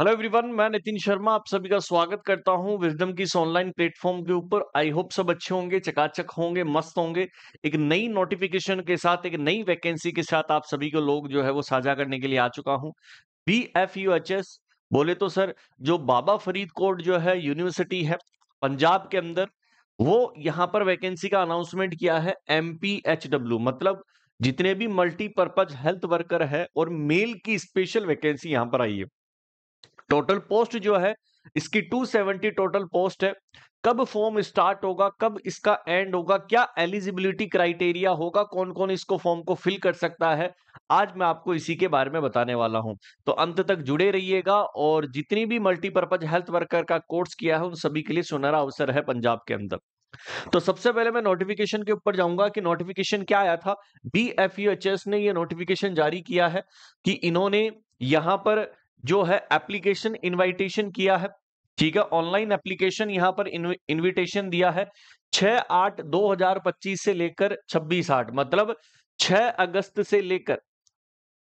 Hello everyone, मैं नितिन शर्मा आप सभी का स्वागत करता हूं विजडम की इस ऑनलाइन प्लेटफॉर्म के ऊपर। आई होप सब अच्छे होंगे, चकाचक होंगे, मस्त होंगे। एक नई नोटिफिकेशन के साथ, एक नई वैकेंसी के साथ आप सभी को लोग जो है वो साझा करने के लिए आ चुका हूं। BFUHS बोले तो सर, जो बाबा फरीद कोट जो है यूनिवर्सिटी है पंजाब के अंदर, वो यहाँ पर वैकेंसी का अनाउंसमेंट किया है। MPHW मतलब जितने भी मल्टीपर्पज हेल्थ वर्कर है और मेल की स्पेशल वैकेंसी यहाँ पर आई है। टोटल पोस्ट जो है इसकी 270 टोटल पोस्ट है। कब फॉर्म स्टार्ट होगा, कब इसका एंड होगा, क्या एलिजिबिलिटी क्राइटेरिया होगा, कौन कौन इसको फॉर्म को फिल कर सकता है, आज मैं आपको इसी के बारे में बताने वाला हूं। तो अंत तक जुड़े रहिएगा। और जितनी भी मल्टीपर्पज हेल्थ वर्कर का कोर्स किया है उन सभी के लिए सुनहरा अवसर है पंजाब के अंदर। तो सबसे पहले मैं नोटिफिकेशन के ऊपर जाऊंगा कि नोटिफिकेशन क्या आया था। BFUHS ने ये नोटिफिकेशन जारी किया है कि इन्होंने यहां पर जो है एप्लीकेशन इनविटेशन किया है। ठीक है, ऑनलाइन एप्लीकेशन यहां पर इनविटेशन दिया है 6/8/2025 से लेकर 26/8 मतलब 6 अगस्त से लेकर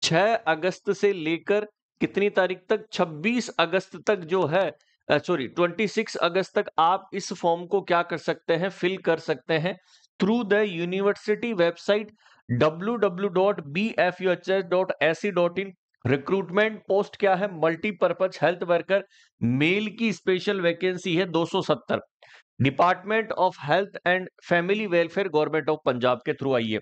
6 अगस्त से लेकर कितनी तारीख तक, 26 अगस्त तक जो है, सॉरी 26 अगस्त तक आप इस फॉर्म को क्या कर सकते हैं, फिल कर सकते हैं through the university website www.bfuhs.ac.in। Recruitment post क्या है, मल्टीपर्पज हेल्थ वर्कर, मेल की स्पेशल वैकेंसी है 270। Department of health and family welfare government of Punjab के थ्रू आई है।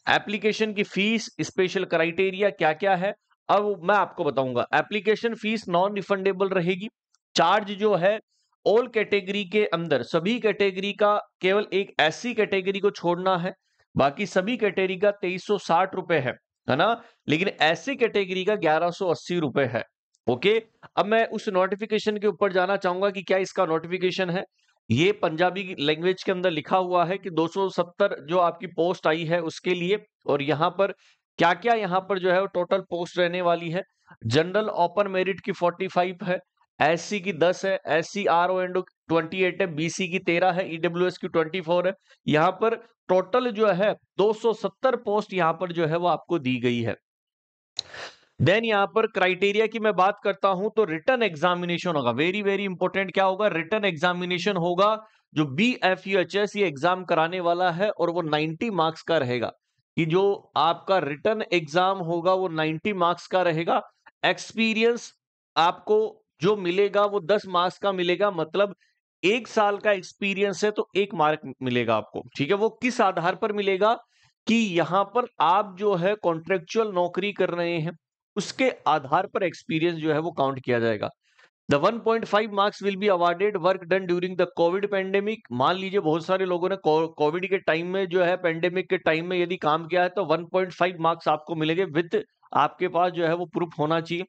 एप्लीकेशन की फीस, स्पेशल क्राइटेरिया क्या क्या है, अब मैं आपको बताऊंगा। एप्लीकेशन फीस नॉन रिफंडेबल रहेगी। चार्ज जो है ऑल कैटेगरी के अंदर, सभी कैटेगरी का, केवल एक SC कैटेगरी को छोड़ना है, बाकी सभी कैटेगरी का 2360 रुपए है ना। लेकिन SC कैटेगरी का 1180 रुपए है। ओके, अब मैं उस नोटिफिकेशन के ऊपर जाना चाहूंगा कि क्या इसका नोटिफिकेशन है। ये पंजाबी लैंग्वेज के अंदर लिखा हुआ है कि 270 जो आपकी पोस्ट आई है उसके लिए। और यहाँ पर क्या क्या यहाँ पर जो है वो टोटल पोस्ट रहने वाली है। जनरल ओपन मेरिट की 45 है, SC की 10 है, SC RO एंड 28 है, BC की 13 है, EWS की 24 है। यहाँ पर टोटल जो है 270 पोस्ट यहाँ पर जो है वो आपको दी गई है। देन यहां पर क्राइटेरिया की मैं बात करता हूं तो रिटन एग्जामिनेशन होगा। वेरी वेरी इंपॉर्टेंट, क्या होगा, रिटन एग्जामिनेशन होगा। जो BFUHS ये एग्जाम कराने वाला है और वो 90 मार्क्स का रहेगा। कि जो आपका रिटन एग्जाम होगा वो 90 मार्क्स का रहेगा। एक्सपीरियंस आपको जो मिलेगा वो 10 मार्क्स का मिलेगा, मतलब 1 साल का एक्सपीरियंस है तो 1 मार्क मिलेगा आपको। ठीक है, वो किस आधार पर मिलेगा कि यहां पर आप जो है कॉन्ट्रेक्चुअल नौकरी कर रहे हैं, उसके आधार पर एक्सपीरियंस जो है वो काउंट किया जाएगा। The 1.5 marks will be awarded work done during the Covid pandemic. मान लीजिए बहुत सारे लोगों ने कोविड के टाइम में जो है, पेंडेमिक के टाइम में यदि काम किया है तो 1.5 मार्क्स आपको मिलेंगे, विद आपके पास जो है वो प्रूफ होना चाहिए।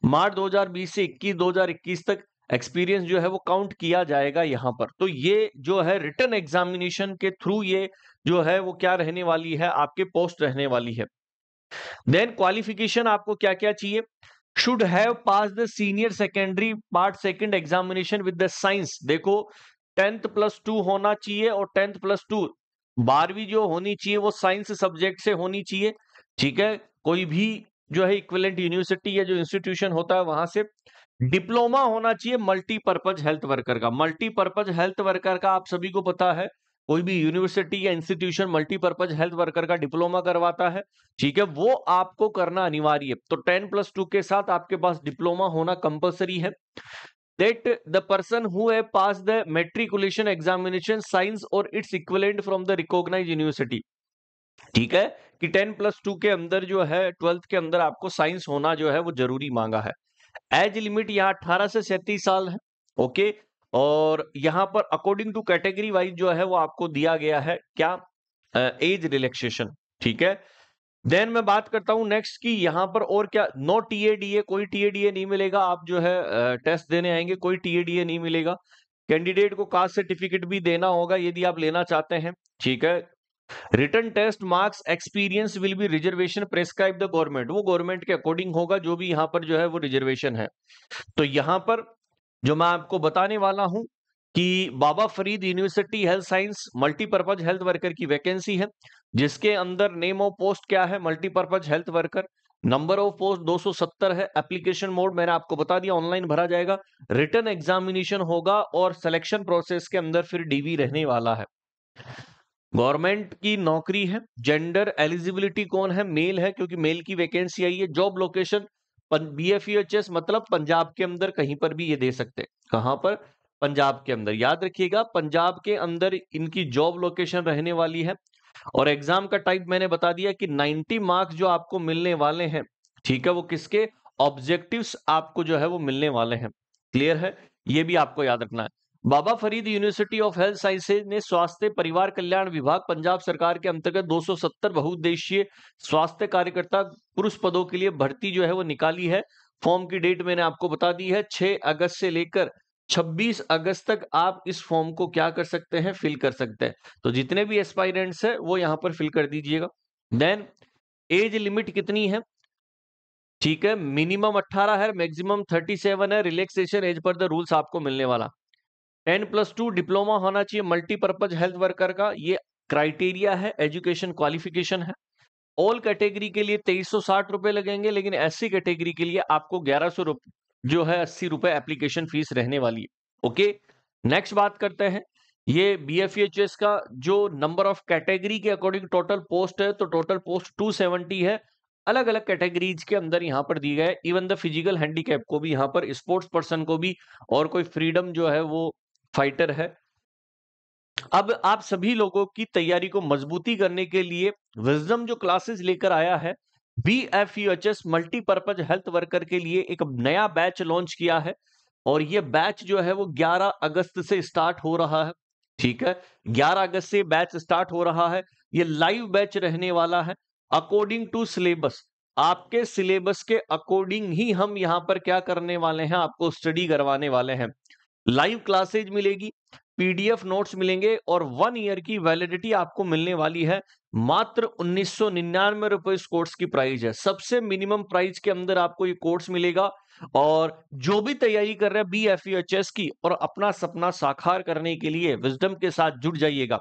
मार्च 2020 से 2021 तक एक्सपीरियंस जो है वो काउंट किया जाएगा यहाँ पर। तो ये जो है रिटन एग्जामिनेशन के थ्रू ये जो है वो क्या रहने वाली है, आपके पोस्ट रहने वाली है। देन क्वालिफिकेशन आपको क्या क्या चाहिए। Should have pass the senior secondary part second examination with the science. देखो 10th+2 होना चाहिए, और 10th+2 12वीं जो होनी चाहिए वो साइंस सब्जेक्ट से होनी चाहिए। ठीक है, कोई भी जो है इक्विवेलेंट यूनिवर्सिटी या जो इंस्टीट्यूशन होता है वहां से। डिप्लोमा होना चाहिए मल्टीपर्पज हेल्थ वर्कर का। मल्टीपर्पज हेल्थ वर्कर का आप सभी को पता है, कोई भी यूनिवर्सिटी या इंस्टीट्यूशन मल्टीपर्पज हेल्थ वर्कर का डिप्लोमा करवाता है। ठीक है, वो आपको करना अनिवार्य है। तो 10+2 के साथ आपके पास डिप्लोमा होना कंपलसरी है। That the person who have passed the matriculation examination science or its equivalent from the recognized university। ठीक है, कि 10+2 के अंदर जो है 12th के अंदर आपको साइंस होना जो है वो जरूरी मांगा है। एज लिमिट यहाँ 18 से 37 साल है। ओके, और यहाँ पर अकॉर्डिंग टू कैटेगरी वाइज जो है वो आपको दिया गया है क्या, एज रिलैक्सेशन। ठीक है, देन मैं बात करता हूं नेक्स्ट की, यहां पर और क्या, नो TADA, कोई TADA नहीं मिलेगा। आप जो है टेस्ट देने आएंगे, कोई TADA नहीं मिलेगा। कैंडिडेट को कास्ट सर्टिफिकेट भी देना होगा यदि आप लेना चाहते हैं। ठीक है, written test marks experience will be reservation prescribe the government. वो गवर्नमेंट के अकॉर्डिंग होगा जो भी यहाँ पर जो है वो रिजर्वेशन है। तो यहां पर जो मैं आपको बताने वाला हूं कि Baba Farid university health science multipurpose health worker की वैकेंसी है, जिसके अंदर नेम ऑफ पोस्ट क्या है, multipurpose health worker. Number of post 270 है। एप्लीकेशन मोड मैंने आपको बता दिया, ऑनलाइन भरा जाएगा। रिटन एग्जामिनेशन होगा और सिलेक्शन प्रोसेस के अंदर फिर डीवी रहने वाला है। गवर्नमेंट की नौकरी है। जेंडर एलिजिबिलिटी कौन है? मेल है, क्योंकि मेल की वैकेंसी आई है। जॉब लोकेशन BFEHS मतलब पंजाब के अंदर कहीं पर भी ये दे सकते हैं। कहां पर? पंजाब के अंदर। याद रखिएगा, पंजाब के अंदर इनकी जॉब लोकेशन रहने वाली है। और एग्जाम का टाइप मैंने बता दिया कि 90 मार्क्स जो आपको मिलने वाले हैं, ठीक है, वो किसके? ऑब्जेक्टिव्स आपको जो है वो मिलने वाले हैं। क्लियर है? ये भी आपको याद रखना है। Baba Farid university of health sciences ने स्वास्थ्य परिवार कल्याण विभाग पंजाब सरकार के अंतर्गत 270 बहुउद्देशीय स्वास्थ्य कार्यकर्ता पुरुष पदों के लिए भर्ती जो है वो निकाली है। फॉर्म की डेट मैंने आपको बता दी है, 6 अगस्त से लेकर 26 अगस्त तक आप इस फॉर्म को क्या कर सकते हैं? फिल कर सकते हैं। तो जितने भी एस्पायरेंट्स है वो यहां पर फिल कर दीजिएगा। देन एज लिमिट कितनी है? ठीक है, मिनिमम 18 है, मैक्सिमम 37 है। Relaxation age per the rules आपको मिलने वाला। 10+2 डिप्लोमा होना चाहिए मल्टीपर्पज हेल्थ वर्कर का, ये क्राइटेरिया है, एजुकेशन क्वालिफिकेशन है। ऑल कैटेगरी के लिए 2360 रुपए लगेंगे, लेकिन एससी कैटेगरी के लिए आपको 1100 रुपए जो है 80 रुपए एप्लीकेशन फीस रहने वाली है। ओके, नेक्स्ट बात करते हैं। ये BFEHS का जो नंबर ऑफ कैटेगरी के अकॉर्डिंग टोटल पोस्ट है, तो टोटल पोस्ट 270 है। अलग अलग कैटेगरीज के अंदर यहां पर दी गए। इवन द फिजिकल हैंडीकैप को भी यहां पर, स्पोर्ट्स पर्सन को भी, और कोई फ्रीडम जो है वो फाइटर है। अब आप सभी लोगों की तैयारी को मजबूती करने के लिए विजडम जो क्लासेस लेकर आया है, BFEHS मल्टीपर्पज हेल्थ वर्कर के लिए एक नया बैच लॉन्च किया है। और ये बैच जो है वो 11 अगस्त से स्टार्ट हो रहा है। ठीक है, 11 अगस्त से बैच स्टार्ट हो रहा है। ये लाइव बैच रहने वाला है अकॉर्डिंग टू सिलेबस। आपके सिलेबस के अकॉर्डिंग ही हम यहां पर क्या करने वाले हैं? आपको स्टडी करवाने वाले हैं। लाइव क्लासेज मिलेगी, PDF नोट्स मिलेंगे, और 1 ईयर की वैलिडिटी आपको मिलने वाली है। मात्र 1999 रुपए इस कोर्स की प्राइस है। सबसे मिनिमम प्राइस के अंदर आपको ये कोर्स मिलेगा। और जो भी तैयारी कर रहे हैं BFEHS की और अपना सपना साकार करने के लिए विजडम के साथ जुड़ जाइएगा।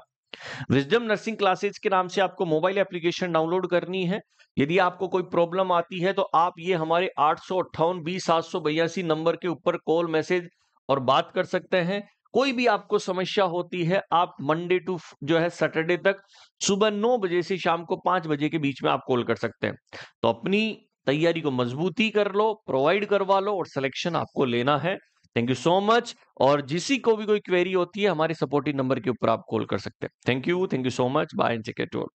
विजडम नर्सिंग क्लासेज के नाम से आपको मोबाइल एप्लीकेशन डाउनलोड करनी है। यदि आपको कोई प्रॉब्लम आती है तो आप ये हमारे 858-20-782 नंबर के ऊपर कॉल, मैसेज और बात कर सकते हैं। कोई भी आपको समस्या होती है, आप मंडे टू जो है सैटरडे तक सुबह 9 बजे से शाम को 5 बजे के बीच में आप कॉल कर सकते हैं। तो अपनी तैयारी को मजबूती कर लो, प्रोवाइड करवा लो, और सिलेक्शन आपको लेना है। Thank you so much. और जिसी को भी कोई क्वेरी होती है, हमारे सपोर्टिव नंबर के ऊपर आप कॉल कर सकते हैं। Thank you so much. Bye and take care to all.